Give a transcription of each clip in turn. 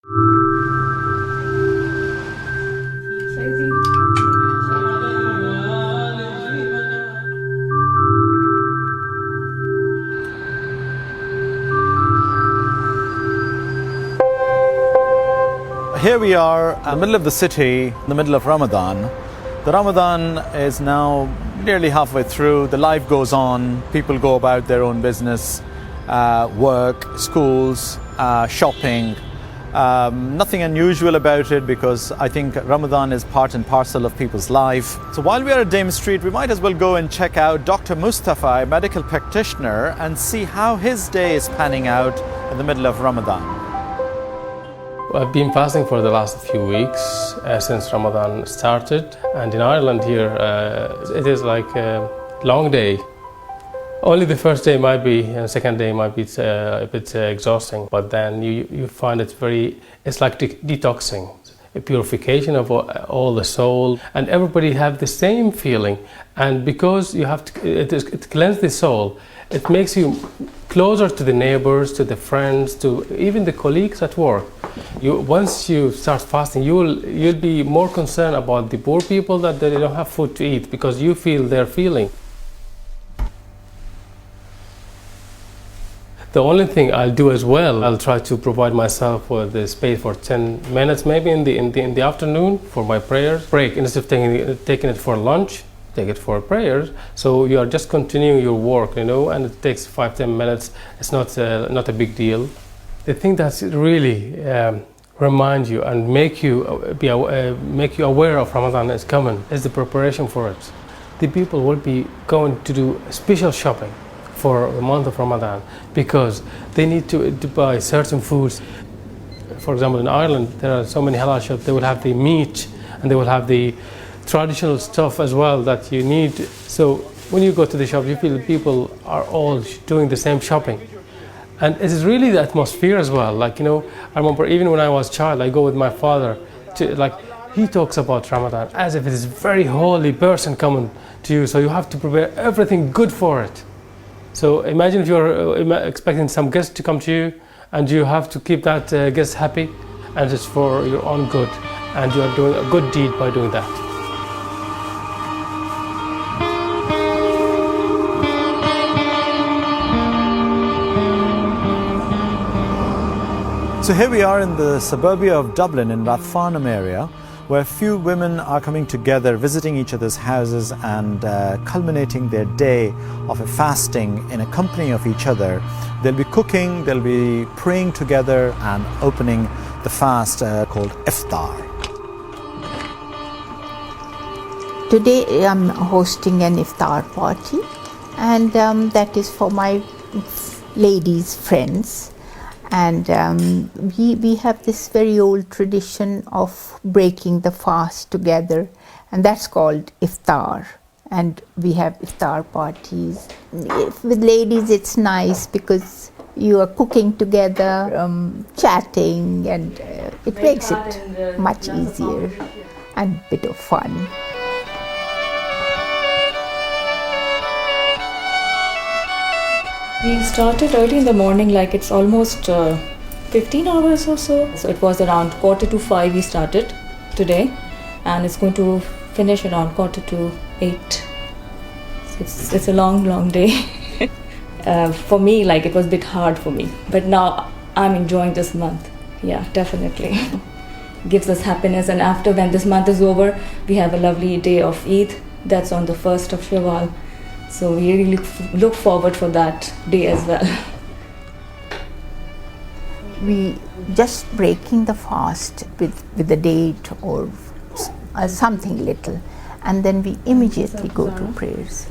Here we are in the middle of the city, in the middle of Ramadan. The Ramadan is now nearly halfway through. The life goes on. People go about their own business, work, schools, shopping. Nothing unusual about it, because I think Ramadan is part and parcel of people's life. So while we are at Dame Street, we might as well go and check out Dr. Mustafa, a medical practitioner, and see how his day is panning out in the middle of Ramadan. I've been fasting for the last few weeks since Ramadan started, and in Ireland here it is like a long day. Only the first day might be, and the second day might be a bit exhausting, but then you find it's like detoxing, a purification of all the soul, and everybody have the same feeling. And because you have to, it cleanses the soul, it makes you closer to the neighbors, to the friends, to even the colleagues at work. Once you start fasting, you'll be more concerned about the poor people that they don't have food to eat, because you feel their feeling. The only thing I'll do as well, I'll try to provide myself with the space for 10 minutes, maybe in the afternoon, for my prayers. Break, instead of taking it for lunch, take it for prayers. So you are just continuing your work, and it takes 5-10 minutes. It's not a big deal. The thing that's really remind you and make you aware of Ramadan is coming is the preparation for it. The people will be going to do special shopping for the month of Ramadan, because they need to buy certain foods. For example, in Ireland, there are so many halal shops. They will have the meat, and they will have the traditional stuff as well that you need. So when you go to the shop, you feel the people are all doing the same shopping. And it is really the atmosphere as well. I remember even when I was a child, I go with my father he talks about Ramadan as if it is a very holy person coming to you. So you have to prepare everything good for it. So imagine if you're expecting some guest to come to you, and you have to keep that guest happy, and it's for your own good, and you are doing a good deed by doing that. So here we are in the suburbia of Dublin, in Rathfarnham area, where a few women are coming together, visiting each other's houses, and culminating their day of a fasting in a company of each other. They'll be cooking, they'll be praying together, and opening the fast called iftar. Today I'm hosting an iftar party, and that is for my ladies friends. And we have this very old tradition of breaking the fast together, and that's called iftar. And we have iftar parties. With ladies, it's nice because you are cooking together, chatting, and it makes it much easier and a bit of fun. We started early in the morning, it's almost 15 hours or so. So it was around 4:45 we started today, and it's going to finish around 7:45. So it's a long day. For me, it was a bit hard for me, but now I'm enjoying this month. Yeah, definitely. Gives us happiness, and after, when this month is over, we have a lovely day of Eid. That's on the 1st of Shawwal. So we really look forward for that day as well. We just breaking the fast with a date or something little, and then we immediately go to prayers.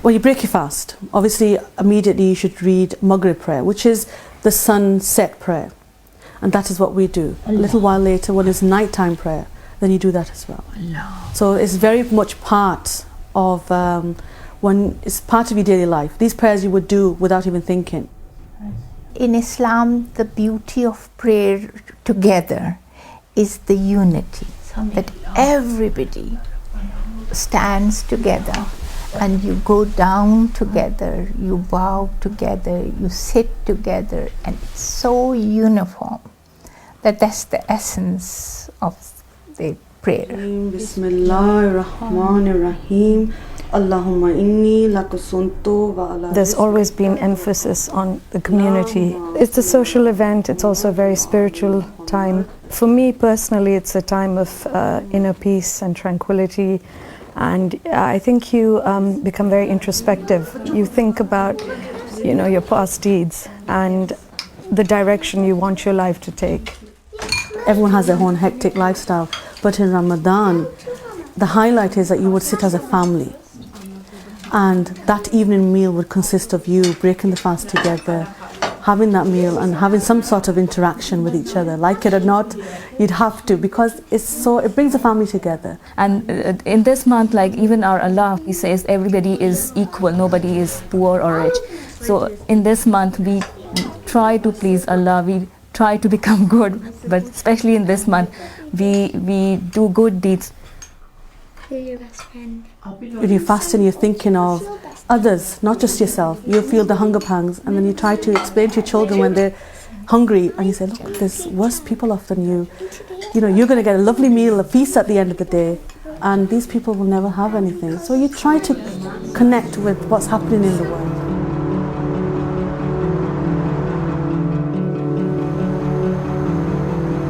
When you break your fast, obviously immediately you should read Maghrib prayer, which is the sunset prayer, and that is what we do. A little while later, when it's nighttime prayer, then you do that as well. So it's very much part of when it's part of your daily life. These prayers you would do without even thinking. In Islam, the beauty of prayer together is the unity, that everybody stands together and you go down together, you bow together, you sit together, and it's so uniform that's the essence of the prayer. Bismillahirrahmanirrahim. Allahumma inni lakasuntu wa ala. There's always been emphasis on the community. It's a social event, it's also a very spiritual time. For me personally, it's a time of inner peace and tranquility, and I think you become very introspective. You think about, your past deeds and the direction you want your life to take. Everyone has their own hectic lifestyle, but in Ramadan, the highlight is that you would sit as a family. And that evening meal would consist of you breaking the fast together, having that meal and having some sort of interaction with each other. Like it or not, you'd have to, because it brings the family together. And in this month, like even our Allah, He says everybody is equal, nobody is poor or rich. So in this month, we try to please Allah, we try to become good, but especially in this month, we do good deeds. You're your best friend. When you're fasting, you're thinking of others, not just yourself. You feel the hunger pangs, and then you try to explain to your children when they're hungry, and you say, look, there's worse people off than you. You're going to get a lovely meal, a feast at the end of the day, and these people will never have anything. So you try to connect with what's happening in the world.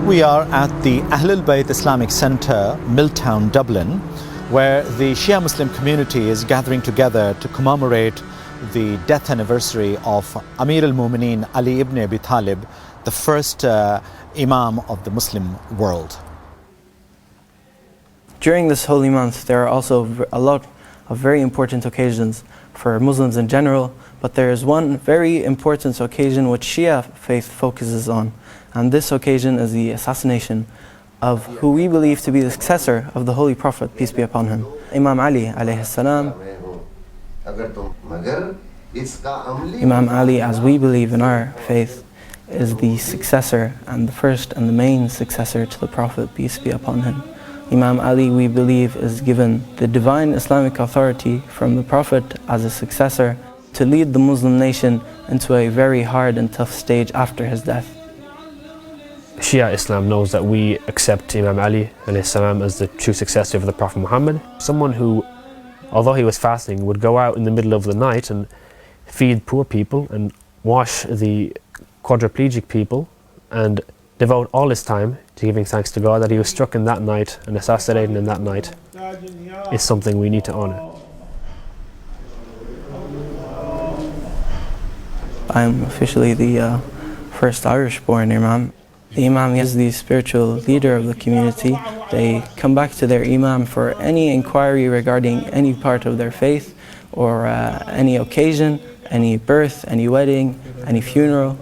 We are at the Ahlul Bayt Islamic Centre, Milltown, Dublin, where the Shia Muslim community is gathering together to commemorate the death anniversary of Amir al-Mu'mineen Ali ibn Abi Talib, the first Imam of the Muslim world. During this holy month, there are also a lot of very important occasions for Muslims in general, but there is one very important occasion which Shia faith focuses on, and this occasion is the assassination of who we believe to be the successor of the Holy Prophet, peace be upon him, Imam Ali alayhi salam. Imam Ali, as we believe in our faith, is the successor and the first and the main successor to the Prophet, peace be upon him. Imam Ali, we believe, is given the divine Islamic authority from the Prophet as a successor to lead the Muslim nation into a very hard and tough stage after his death. Shia Islam knows that we accept Imam Ali salam as the true successor of the Prophet Muhammad. Someone who, although he was fasting, would go out in the middle of the night and feed poor people and wash the quadriplegic people and devote all his time to giving thanks to God. That he was struck in that night and assassinated in that night is something we need to honor. I am officially the first Irish-born Imam. The Imam is the spiritual leader of the community. They come back to their Imam for any inquiry regarding any part of their faith or any occasion, any birth, any wedding, any funeral.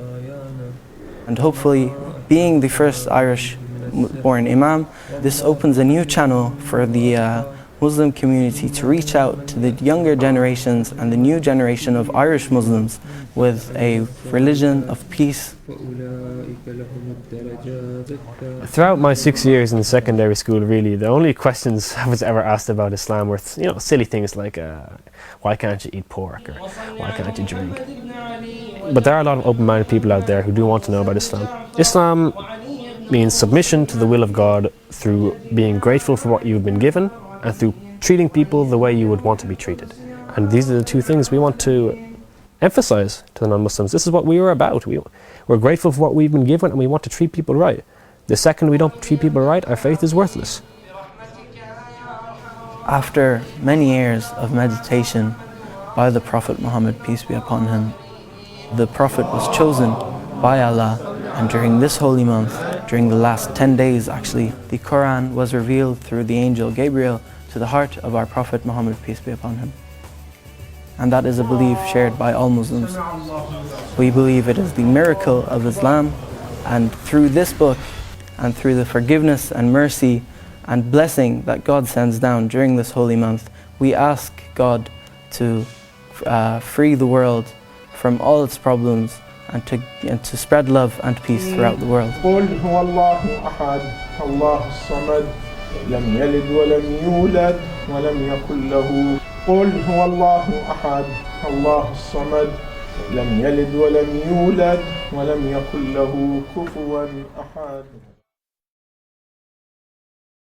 And hopefully, being the first Irish-born Imam, this opens a new channel for the Muslim community to reach out to the younger generations and the new generation of Irish Muslims with a religion of peace. Throughout my 6 years in secondary school, really, the only questions I was ever asked about Islam were, silly things like, why can't you eat pork, or why can't you drink? But there are a lot of open-minded people out there who do want to know about Islam. Islam means submission to the will of God through being grateful for what you've been given and through treating people the way you would want to be treated. And these are the two things we want to emphasize to the non-Muslims. This is what we are about. We're grateful for what we've been given and we want to treat people right. The second we don't treat people right, our faith is worthless. After many years of meditation by the Prophet Muhammad, peace be upon him, the Prophet was chosen by Allah, and during this holy month, during the last 10 days actually, the Quran was revealed through the angel Gabriel to the heart of our Prophet Muhammad, peace be upon him. And that is a belief shared by all Muslims. We believe it is the miracle of Islam, and through this book and through the forgiveness and mercy and blessing that God sends down during this holy month, we ask God to free the world from all its problems and to spread love and peace throughout the world. لم يلد ولم يولد ولم يكن له قل هو الله أحد الله الصمد لم يلد ولم يولد ولم يكن له كفوا أحد.